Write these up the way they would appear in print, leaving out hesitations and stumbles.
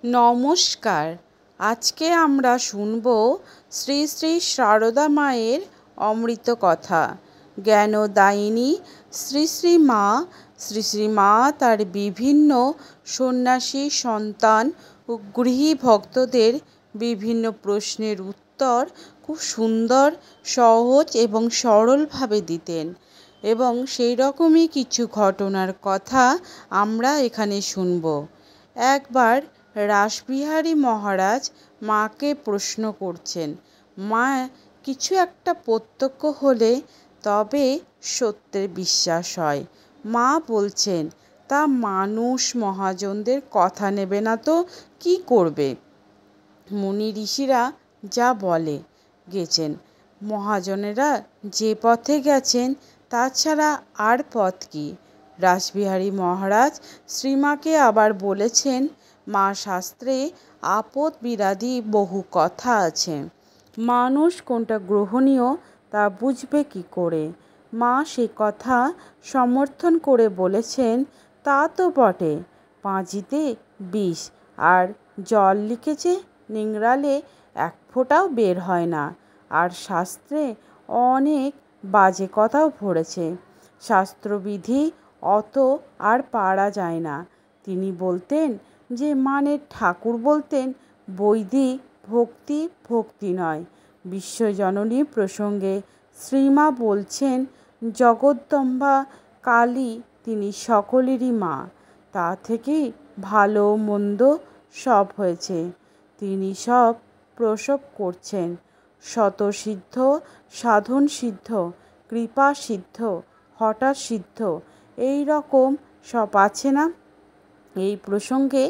নমস্কার। আজকে আমরা শুনব শ্রী শ্রী সারদা মায়ের অমৃত কথা। জ্ঞানদায়িনী শ্রী শ্রী মা তার বিভিন্ন সন্ন্যাসী সন্তান ও গৃহী ভক্তদের বিভিন্ন প্রশ্নের উত্তর খুব সুন্দর, সহজ এবং সরলভাবে দিতেন, এবং সেই রকমই কিছু ঘটনার কথা আমরা এখানে শুনব। একবার রাসবিহারী মহারাজ মাকে প্রশ্ন করছেন, মা, কিছু একটা প্রত্যক্ষ হলে তবে সত্যের বিশ্বাস হয়। মা বলছেন, তা মানুষ মহাজনদের কথা নেবে না তো কি করবে? মুনি ঋষিরা যা বলে গেছেন, মহাজনেরা যে পথে গেছেন তাছাড়া আর পথ কি? রাসবিহারী মহারাজ শ্রীমাকে আবার বলেছেন, মা, শাস্ত্রে আপদ বিরাদি বহু কথা আছে, মানুষ কোনটা গ্রহণীয় তা বুঝবে কি করে? মা সে কথা সমর্থন করে বলেছেন, তা তো বটে, পাঁজিতে বিষ আর জল লিখেছে, নিংড়ালে এক ফোঁটাও বের হয় না। আর শাস্ত্রে অনেক বাজে কথাও পড়েছে, শাস্ত্রবিধি অত আর পারা যায় না। তিনি বলতেন যে মানে ঠাকুর বলতেন, বৈদিক ভক্তি ভক্তি নয়। বিশ্বজননী প্রসঙ্গে শ্রীমা বলছেন, জগদ্দম্বা কালী তিনি সকলেরই মা, তা থেকেই ভালো মন্দ সব হয়েছে, তিনি সব প্রসব করছেন। শতসিদ্ধ, সাধন সিদ্ধ, কৃপা সিদ্ধ, হঠাৎ সিদ্ধ, এই রকম সব আছে না? এই প্রসঙ্গে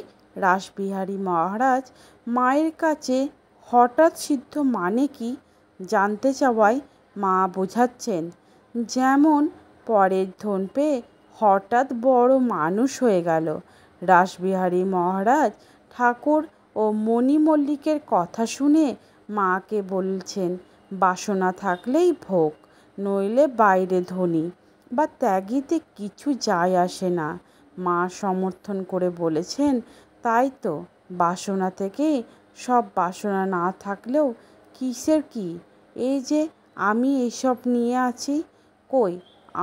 রাসবিহারী মহারাজ মায়ের কাছে হঠাৎ সিদ্ধ মানে কি জানতে চাওয়ায় মা বোঝাচ্ছেন, যেমন পরের ধন পেয়ে হঠাৎ বড় মানুষ হয়ে গেল। রাসবিহারী মহারাজ ঠাকুর ও মণিমল্লিকের কথা শুনে মাকে বলছেন, বাসনা থাকলেই ভোগ, নইলে বাইরে ধনী বা ত্যাগীতে কিছু যায় আসে না। মা সমর্থন করে বলেছেন, তাই তো, বাসনা থেকে সব, বাসনা না থাকলেও কিসের কি? এই যে আমি এইসব নিয়ে আছি, কই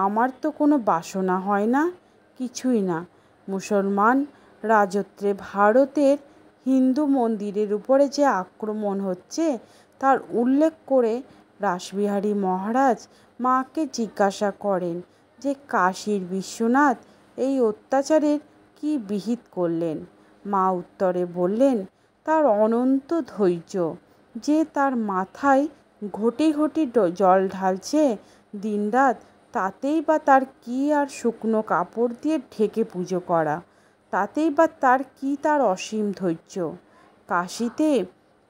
আমার তো কোনো বাসনা হয় না, কিছুই না। মুসলমান রাজত্বে ভারতের হিন্দু মন্দিরের উপরে যে আক্রমণ হচ্ছে তার উল্লেখ করে রাসবিহারী মহারাজ মাকে জিজ্ঞাসা করেন যে কাশীর বিশ্বনাথ এই অত্যাচারের কি বিহিত করলেন? মা উত্তরে বললেন, তার অনন্ত ধৈর্য, যে তার মাথায় ঘটি ঘটি জল ঢালছে দিনরাত, তাতেই বা তার কি? আর শুকনো কাপড় দিয়ে ঢেকে পুজো করা, তাতেই বা তার কি? তার অসীম ধৈর্য। কাশীতে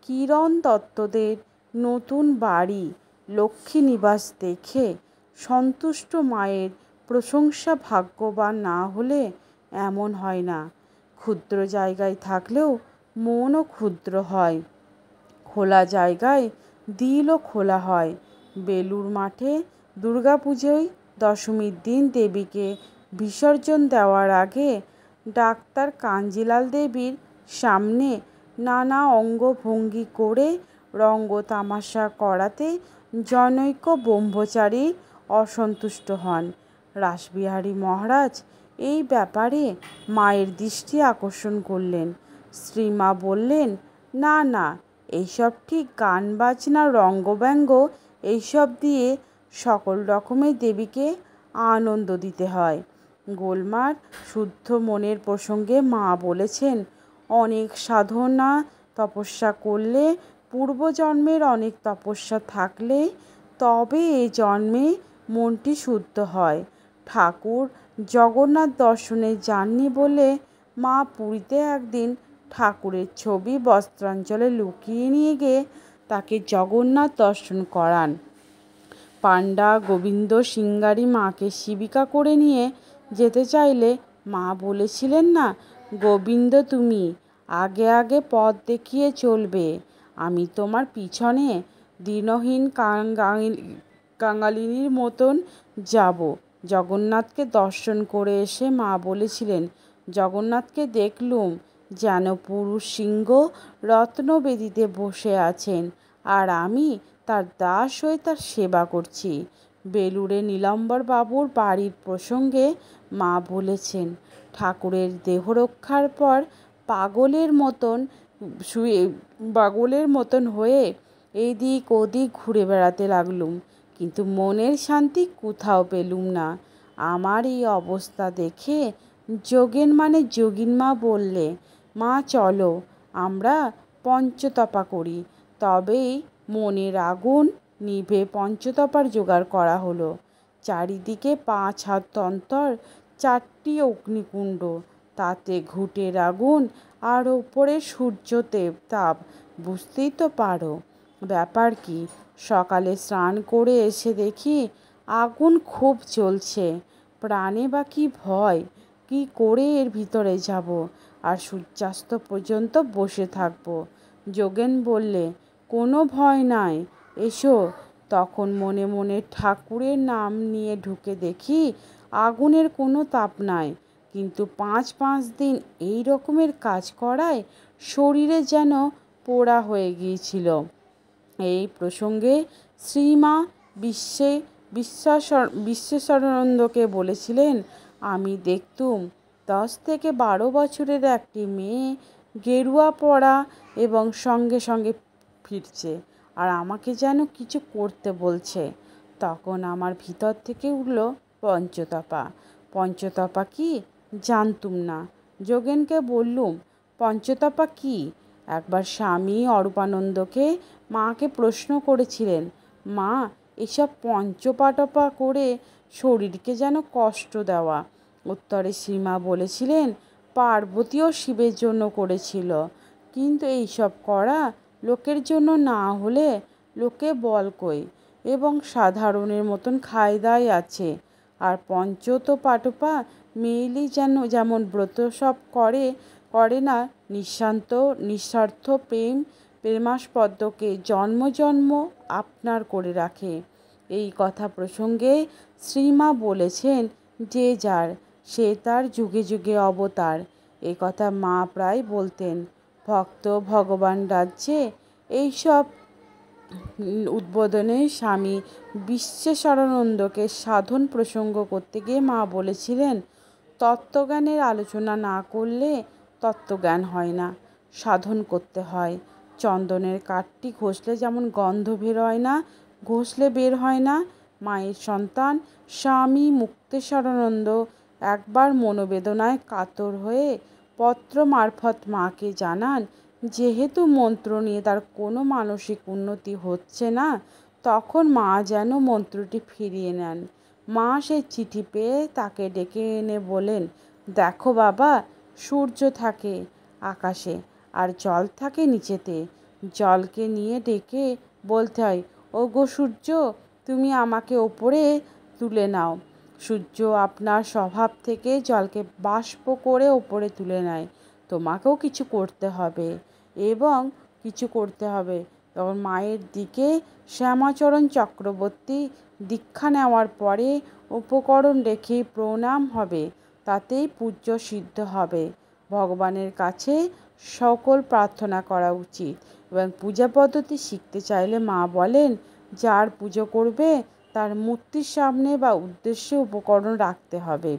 কিরণ দত্তদের নতুন বাড়ি লক্ষ্মী নিবাস দেখে সন্তুষ্ট মায়ের প্রশংসা ভাগ্যবান না হলে এমন হয় না। ক্ষুদ্র জায়গায় থাকলেও মনও ক্ষুদ্র হয়, খোলা জায়গায় দিলও খোলা হয়। বেলুড় মাঠে দুর্গাপুজোয় দশমীর দিন দেবীকে বিসর্জন দেওয়ার আগে ডাক্তার কাঞ্জিলাল দেবীর সামনে নানা অঙ্গভঙ্গি করে রঙ্গ তামাশা করাতে জনৈক ব্রহ্মচারী অসন্তুষ্ট হন। রাসবিহারী মহারাজ এই ব্যাপারে মায়ের দৃষ্টি আকর্ষণ করলেন। শ্রীমা বললেন, না না, এইসব ঠিক, গান বাজনা রঙ্গব্যঙ্গ এইসব দিয়ে সকল রকমের দেবীকে আনন্দ দিতে হয়। গোলমার শুদ্ধ মনের প্রসঙ্গে মা বলেছেন, অনেক সাধনা তপস্যা করলে, পূর্বজন্মের অনেক তপস্যা থাকলে তবে এ জন্মে মনটি শুদ্ধ হয়। ঠাকুর জগন্নাথ দর্শনে যাননি বলে মা পুরীতে একদিন ঠাকুরের ছবি বস্ত্রাঞ্চলে লুকিয়ে নিয়ে গিয়ে তাকে জগন্নাথ দর্শন করান। পাণ্ডা গোবিন্দ সিংহারি মাকে সেবিকা করে নিয়ে যেতে চাইলে মা বলেছিলেন না, গোবিন্দ তুমি আগে আগে পথ দেখিয়ে চলবে, আমি তোমার পিছনে দীনহীন কাঙালিনীর মতন যাব। জগন্নাথকে দর্শন করে এসে মা বলেছিলেন, জগন্নাথকে দেখলুম, যেন পুরুষ সিংহ রত্নবেদিতে বসে আছেন, আর আমি তার দাস হয়ে তার সেবা করছি। বেলুড়ে নীলাম্বর বাবুর বাড়ির প্রসঙ্গে মা বলেছেন, ঠাকুরের দেহরক্ষার পর পাগলের মতন হয়ে এদিক ওদিক ঘুরে বেড়াতে লাগলুম, কিন্তু মনের শান্তি কোথাও পেলুম না। আমার এই অবস্থা দেখে যোগিনমা বললে, মা চলো আমরা পঞ্চতপা করি। তবেই মনের আগুন নিভে পঞ্চতপার জোগাড় করা হলো। চারিদিকে 5 হাত অন্তর 4টি অগ্নিকুণ্ড, তাতে ঘুঁটের আগুন, আর ওপরে সূর্য তাপ। বুঝতেই তো পারো ব্যাপার কি। সকালে স্নান করে এসে দেখি আগুন খুব জ্বলছে। প্রাণে বা কি ভয়, কি করে এর ভিতরে যাব আর সূর্যাস্ত পর্যন্ত বসে থাকবো। যোগেন বললে, কোনো ভয় নাই, এসো। তখন মনে মনে ঠাকুরের নাম নিয়ে ঢুকে দেখি আগুনের কোনো তাপ নাই, কিন্তু 5 দিন এই রকমের কাজ করায় শরীরে যেন পোড়া হয়ে গিয়েছিল। এই প্রসঙ্গে শ্রীমা বিশ্বেশ্বরানন্দকে বলেছিলেন, আমি দেখতুম 10 থেকে 12 বছরের একটি মেয়ে গেরুয়া পরা এবং সঙ্গে সঙ্গে ফিরছে, আর আমাকে যেন কিছু করতে বলছে। তখন আমার ভিতর থেকে উঠল পঞ্চতপা। পঞ্চতপা কি জানতুম না। যোগেনকে বললুম, পঞ্চতপা কি? একবার স্বামী অরূপানন্দকে মাকে প্রশ্ন করেছিলেন, মা এসব পঞ্চপাটপা করে শরীরকে যেন কষ্ট দেওয়া। উত্তরে শ্রীমা বলেছিলেন, পার্বতীও শিবের জন্য করেছিল, কিন্তু এইসব করা লোকের জন্য না হলে লোকে বল কই, এবং সাধারণের মতন খায় দায় আছে। আর পঞ্চতপাটপা মেয়েলি যেমন ব্রত সব করে না, নিঃস্বার্থ প্রেমাস্পদকে জন্ম জন্ম আপনার করে রাখে। এই কথা প্রসঙ্গে শ্রীমা বলেছেন, যে যার সে তার যুগে যুগে অবতার। এই কথা মা প্রায় বলতেন। ভক্ত ভগবান রাজ্যে এইসব উদ্বোধনে স্বামী বিশ্বেশ্বরানন্দকে সাধন প্রসঙ্গ করতে গিয়ে মা বলেছিলেন, তত্ত্বজ্ঞানের আলোচনা না করলে তত্ত্বজ্ঞান হয় না, সাধন করতে হয়। চন্দনের কাঠটি ঘষলে যেমন গন্ধ বের হয় না, ঘষলে বের হয় না, মায়ের সন্তান স্বামী মুক্তেশ্বরানন্দ একবার মনোবেদনায় কাতর হয়ে পত্র মারফত মাকে জানান, যেহেতু মন্ত্র নিয়ে তার কোনো মানসিক উন্নতি হচ্ছে না, তখন মা যেন মন্ত্রটি ফিরিয়ে নেন। মা সেই চিঠি পেয়ে তাকে ডেকে এনে বলেন, দেখো বাবা, সূর্য থাকে আকাশে আর জল থাকে নিচেতে। জলকে নিয়ে ডেকে বলতে হয়, ও গো সূর্য, তুমি আমাকে ওপরে তুলে নাও। সূর্য আপনার স্বভাব থেকে জলকে বাষ্প করে ওপরে তুলে নেয়। তোমাকেও কিছু করতে হবে তখন মায়ের দিকে শ্যামাচরণ চক্রবর্তী দীক্ষা নেওয়ার পরে উপকরণ রেখে প্রণাম হবে, তাতেই পূজ্য সিদ্ধ হবে। ভগবানের কাছে সকল প্রার্থনা করা উচিত। এবং পূজা পদ্ধতি শিখতে চাইলে মা বলেন, যার পুজো করবে তার মূর্তির সামনে বা উদ্দেশ্যে উপকরণ রাখতে হবে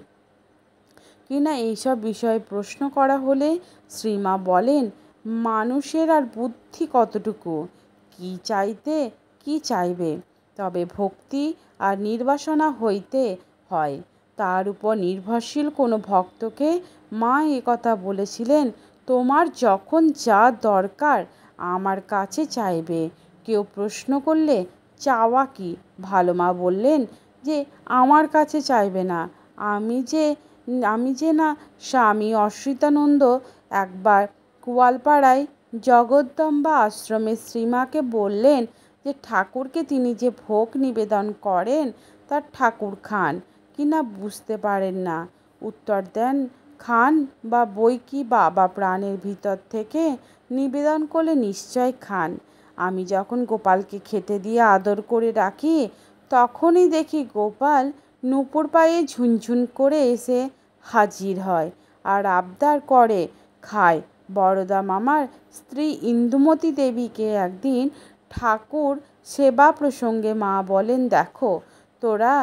কিনা এইসব বিষয়ে প্রশ্ন করা হলে শ্রীমা বলেন, মানুষের আর বুদ্ধি কতটুকু, কি চাইবে, তবে ভক্তি আর নির্বাসনা হইতে হয়। তার উপর নির্ভরশীল কোনো ভক্তকে মা একথা বলেছিলেন, তোমার যখন যা দরকার আমার কাছে চাইবে। কেউ প্রশ্ন করলে, চাওয়া কি? ভালো মা বললেন যে, আমার কাছে চাইবে না। আমি যে না স্বামী অচ্যুতানন্দ একবার কুয়ালপাড়ায় জগদম্বা আশ্রমে শ্রীমাকে বললেন যে, ঠাকুরকে তিনি যে ভোগ নিবেদন করেন তার ঠাকুর খান কিনা বুঝতে পারেন না। উত্তর দেন, খান বা বই কি, বাবা প্রাণের ভিতর থেকে নিবেদন করলে নিশ্চয় খান। আমি যখন গোপালকে খেতে দিয়ে আদর করে রাখি, তখনই দেখি গোপাল নূপুর পায়ে ঝুনঝুন করে এসে হাজির হয় আর আবদার করে খায়। বরদা মামার স্ত্রী ইন্দুমতী দেবীকে একদিন ঠাকুর সেবা প্রসঙ্গে মা বলেন, দেখো তোরা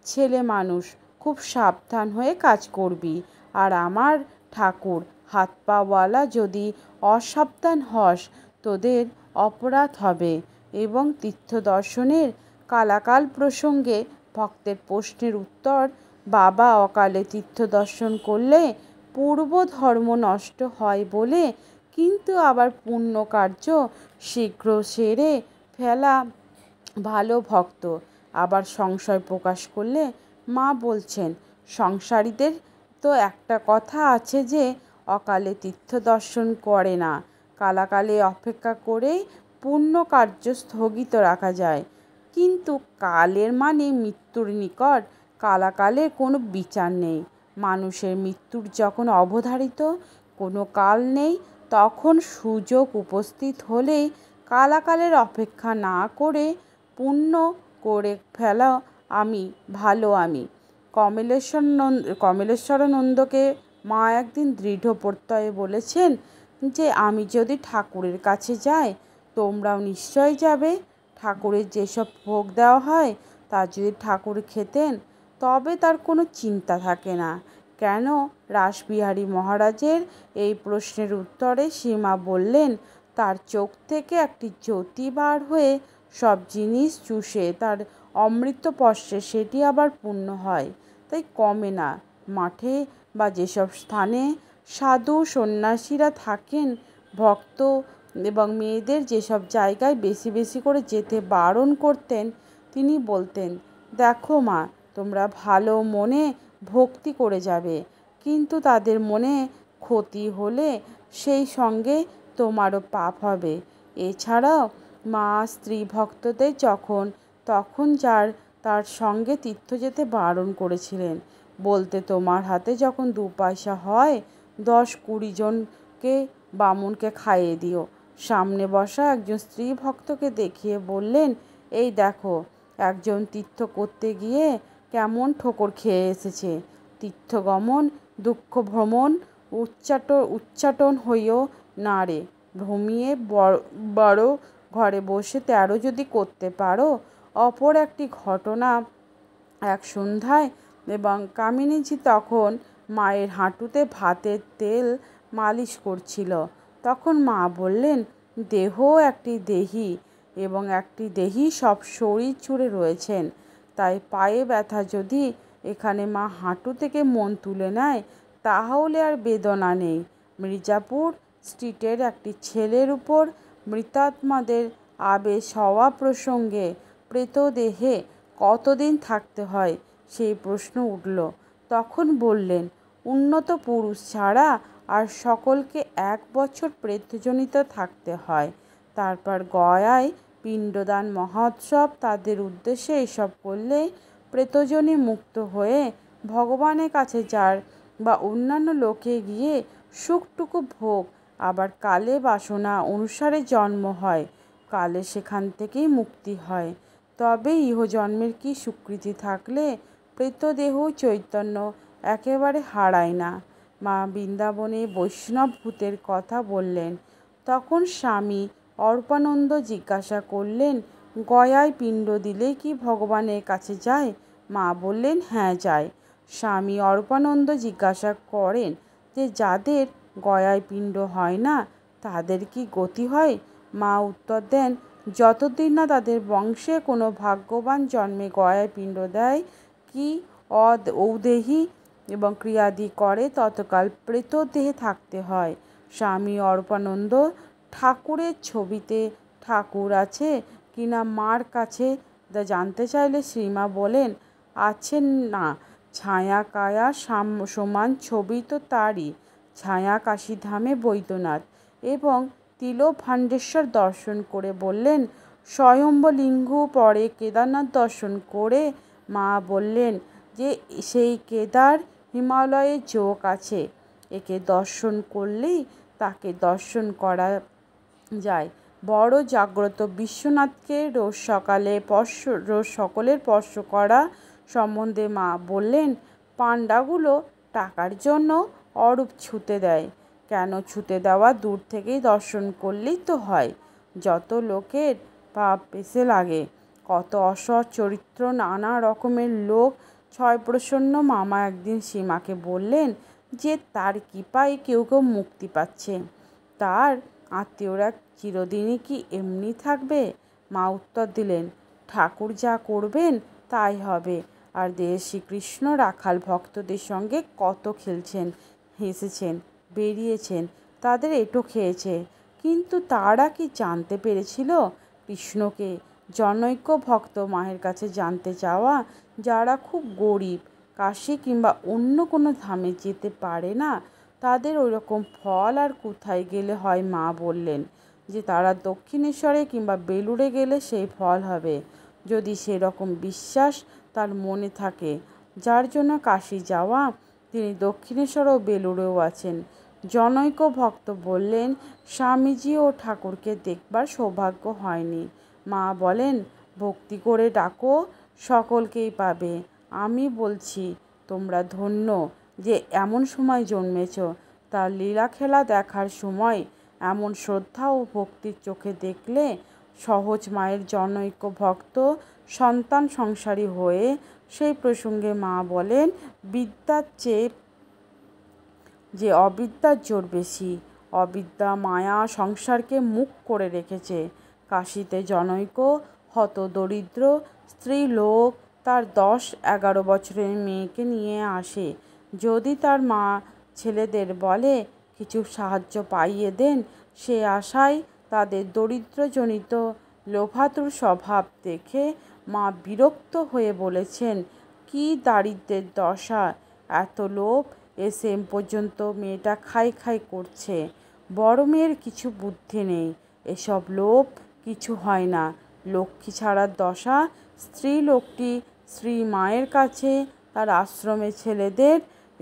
ছেলে মানুষ, খুব সাবধান হয়ে কাজ করবি, আর আমার ঠাকুর হাত পাওয়ালা যদি অসাবধান হস তোদের অপরাধ হবে। এবং তীর্থ দর্শনের কালাকাল প্রসঙ্গে ভক্তের প্রশ্নের উত্তর, বাবা অকালে তীর্থ দর্শন করলে পূর্ব ধর্ম নষ্ট হয় বলে, কিন্তু আবার পুণ্য কার্য শীঘ্র সেরে ফেলা ভালো। ভক্ত আবার সংশয় প্রকাশ করলে মা বলছেন, সংসারীদের তো একটা কথা আছে যে অকালে তীর্থ দর্শন করে না, কালাকালে অপেক্ষা করেই পুণ্য কার্য স্থগিত রাখা যায়। কিন্তু কালের মানে মৃত্যুর নিকট, কালাকালের কোনো বিচার নেই। মানুষের মৃত্যুর যখন অবধারিত কোনো কাল নেই, তখন সুযোগ উপস্থিত হলেই কালাকালের অপেক্ষা না করে পুণ্য করে ফেলা ভালো। আমি কমলেশ্বরানন্দকে মা একদিন দৃঢ় প্রত্যয়ে বলেছেন যে আমি যদি ঠাকুরের কাছে যাই তোমরাও নিশ্চয় যাবে। ঠাকুরের যেসব ভোগ দেওয়া হয় তা যদি ঠাকুর খেতেন তবে তার কোনো চিন্তা থাকে না। কেন? রাসবিহারী মহারাজের এই প্রশ্নের উত্তরে সীমা বললেন, তার চোখ থেকে একটি জ্যোতি বার হয়ে সব জিনিস চুষে তার অমৃত পশ্চে সেটি আবার পূর্ণ হয়, তাই কমে না। মাঠে বা যেসব স্থানে সাধু সন্ন্যাসীরা থাকেন, ভক্ত এবং মেয়েদের যেসব জায়গায় বেশি বেশি করে যেতে বারণ করতেন, তিনি বলতেন, দেখো মা, তোমরা ভালো মনে ভক্তি করে যাবে, কিন্তু তাদের মনে ক্ষতি হলে সেই সঙ্গে তোমারও পাপ হবে। এছাড়াও মা স্ত্রী ভক্তদের যখন তখন তার সঙ্গে তীর্থ যেতে বারণ করেছিলেন। বলতে, তোমার হাতে যখন 2 পয়সা হয় 10-20 জনকে বামুনকে খাইয়ে দিও। সামনে বসা একজন স্ত্রী ভক্তকে দেখিয়ে বললেন, এই দেখো একজন তীর্থ করতে গিয়ে কেমন ঠোকর খেয়ে এসেছে। তীর্থগমন দুঃখ ভ্রমণ উচ্চাটন হইও না রে, ভ্রমিয়ে বড় ঘরে বসে 13 যদি করতে পারো। অপর একটি ঘটনা, এক সন্ধ্যায় এবং কামিনীজি তখন মায়ের হাঁটুতে ভাতের তেল মালিশ করছিল। তখন মা বললেন, দেহ একটি দেহি এবং একটি দেহি সব শরীর জুড়ে রয়েছেন, তাই পায়ে ব্যথা যদি এখানে মা হাঁটু থেকে মন তুলে নেয় তাহলে আর বেদনা নেই। মির্জাপুর স্ট্রিটের একটি ছেলের উপর মৃতাত্মাদের আবেশ হওয়া প্রসঙ্গে প্রেতদেহে কতদিন থাকতে হয় সেই প্রশ্ন উঠল। তখন বললেন, উন্নত পুরুষ ছাড়া আর সকলকে 1 বছর প্রেতজনিত থাকতে হয়। তারপর গয়ায় পিণ্ডদান মহোৎসব, তাদের উদ্দেশ্যে এসব করলে প্রেতজনী মুক্ত হয়ে ভগবানের কাছে যার বা অন্যান্য লোকে গিয়ে সুখটুকু ভোগ, আবার কালে বাসনা অনুসারে জন্ম হয়, কালে সেখান থেকেই মুক্তি হয়। তবে ইহজন্মের কি স্বীকৃতি থাকলে প্রেতদেহ চৈতন্য একেবারে হারায় না। মা বৃন্দাবনে বৈষ্ণব ভূতের কথা বললেন। তখন স্বামী অর্পানন্দ জিজ্ঞাসা করলেন, গয়ায় পিণ্ড দিলে কি ভগবানের কাছে যায়? মা বললেন, হ্যাঁ যায়। স্বামী অর্পানন্দ জিজ্ঞাসা করেন যে যাদের গয়ায় পিণ্ড হয় না তাদের কি গতি হয়? মা উত্তর দেন, যতদিন না তাদের বংশে কোনো ভাগ্যবান জন্মে গয়ায় পিণ্ড দেয় কি ঔদেহী এবং ক্রিয়াদি করে ততকাল প্রেতদেহে থাকতে হয়। স্বামী অর্পানন্দ ঠাকুরের ছবিতে ঠাকুর আছে কিনা মার কাছে জানতে চাইলে শ্রীমা বলেন, আছেন না, ছায়া কায়া সমান ছবি তো তারই। ছায়া কাশীধামে বৈদ্যনাথ এবং তিলভাণ্ডেশ্বর দর্শন করে বললেন, স্বয়ম্ভলিঙ্গ। পরে কেদারনাথ দর্শন করে মা বললেন যে সেই কেদার হিমালয়ে যোগ আছে, একে দর্শন করলেই তাকে দর্শন করা যায়। বড় জাগ্রত বিশ্বনাথকে রোজ সকলের স্পর্শ করা সম্বন্ধে মা বললেন, পাণ্ডাগুলো টাকার জন্য অরূপ ছুঁতে দেয়, কেন ছুতে দেওয়া, দূর থেকেই দর্শন করলেই তো হয়। যত লোকের পাপ পেছে লাগে, কত অসৎ চরিত্র, নানা রকমের লোক। ছয় প্রসন্ন মামা একদিন সীমাকে বললেন যে তার কৃপায় কেউ কেউ মুক্তি পাচ্ছে, তার আত্মীয়রা চিরদিনই কি এমনি থাকবে? মা উত্তর দিলেন, ঠাকুর যা করবেন তাই হবে। আর দেশ শ্রীকৃষ্ণ রাখাল ভক্তদের সঙ্গে কত খেলছেন, হেসেছেন, বেরিয়েছেন, তাদের এঁটো খেয়েছে। কিন্তু তারা কি জানতে পেরেছিল কৃষ্ণকে? জনৈক ভক্ত মায়ের কাছে জানতে চাওয়া, যারা খুব গরিব, কাশী কিংবা অন্য কোনো ধামে যেতে পারে না, তাদের ওই রকম ফল আর কোথায় গেলে হয়? মা বললেন যে তারা দক্ষিণেশ্বরে কিংবা বেলুড়ে গেলে সেই ফল হবে, যদি সেরকম বিশ্বাস তার মনে থাকে। যার জন্য কাশী যাওয়া, তিনি দক্ষিণেশ্বর ও বেলুড়েও আছেন। জনৈক ভক্ত বললেন, স্বামীজি ও ঠাকুরকে দেখবার সৌভাগ্য হয়নি। মা বলেন, ভক্তি করে ডাকো, সকলকেই পাবে। আমি বলছি, তোমরা ধন্য যে এমন সময় জন্মেছ। তার লীলাখেলা দেখার সময় এমন শ্রদ্ধা ও ভক্তির চোখে দেখলে সহজ মায়ের জনৈক ভক্ত সন্তান সংসারী হয়ে। সেই প্রসঙ্গে মা বলেন, বিদ্যার চেয়ে যে অবিদ্যার জোর বেশি। অবিদ্যা মায়া সংসারকে মুখ করে রেখেছে। কাশীতে জনৈক হতদরিদ্র স্ত্রী লোক তার 10-11 বছরের মেয়েকে নিয়ে আসে। যদি তার মা ছেলেদের বলে কিছু সাহায্য পাইয়ে দেন, সে আশায় তাদের দরিদ্রজনিত লোভাতুর স্বভাব দেখে মা বিরক্ত হয়ে বলেছেন, কি দারিদ্র্যের দশা! এত লোভ! এসে পর্যন্ত মেয়েটা খাই খাই করছে। বড় মেয়ের কিছু বুদ্ধি নেই, এসব লোভ কিছু হয় না। লক্ষ্মী ছাড়ার দশা। স্ত্রী লোকটি শ্রী মায়ের কাছে তার আশ্রমে ছেলেদের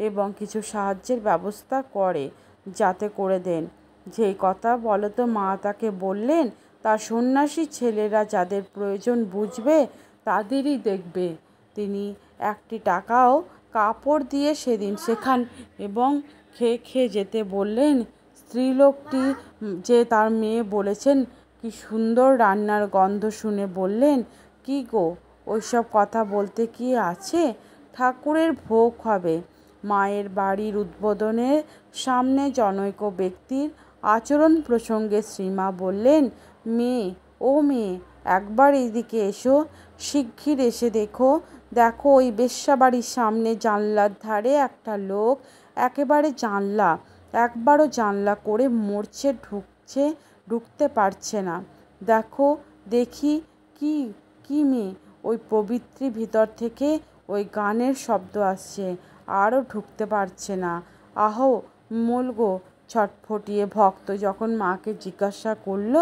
এবং কিছু সাহায্যের ব্যবস্থা করে, যাতে করে দেন। যেই কথা বলো তো মা তাকে বললেন, তার সন্ন্যাসী ছেলেরা যাদের প্রয়োজন বুঝবে তাদেরই দেখবে। তিনি একটি টাকাও কাপড় দিয়ে সেদিন সেখান এবং খেয়ে খেয়ে যেতে বললেন। স্ত্রীলোকটি যে তার মেয়ে বলেছেন কি সুন্দর রান্নার গন্ধ শুনে বললেন, কি গো, ওইসব কথা বলতে কি আছে? ঠাকুরের ভোগ হবে। মায়ের বাড়ির উদ্বোধনের সামনে জনৈক ব্যক্তির আচরণ প্রসঙ্গে শ্রীমা বললেন, মেয়ে, ও মেয়ে, একবার এইদিকে এসো, শিগগির এসে দেখো। দেখো, ওই বেশ্যাবাড়ির সামনে জানলার ধারে একটা লোক একেবারে একবারও জানলা করে মরছে, ঢুকতে পারছে না। দেখো দেখি। কি কি মেয়ে? ওই পবিত্রী ভিতর থেকে ওই গানের শব্দ আসছে, আরও ঢুকতে পারছে না। আহো মলগো! ছটফটিয়ে ভক্ত যখন মাকে জিজ্ঞাসা করল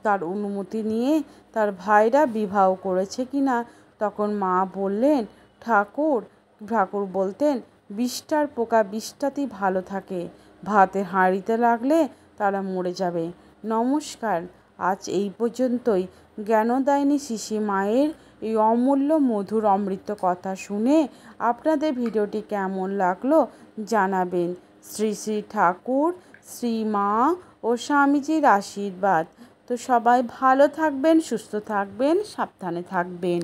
তার অনুমতি নিয়ে তার ভাইরা বিবাহ করেছে কিনা, তখন মা বললেন, ঠাকুর বলতেন, বিষ্ঠার পোকা বিষ্ঠাতেই ভালো থাকে, ভাতে হাঁড়িতে লাগলে তারা মরে যাবে। নমস্কার। আজ এই পর্যন্তই। জ্ঞানদায়িনী শিশি মায়ের এই অমূল্য মধুর অমৃত কথা শুনে আপনাদের ভিডিওটি কেমন লাগলো জানাবেন। শ্রী শ্রী ঠাকুর, শ্রী মা ও স্বামীজির আশীর্বাদ। তো সবাই ভালো থাকবেন, সুস্থ থাকবেন, সাবধানে থাকবেন।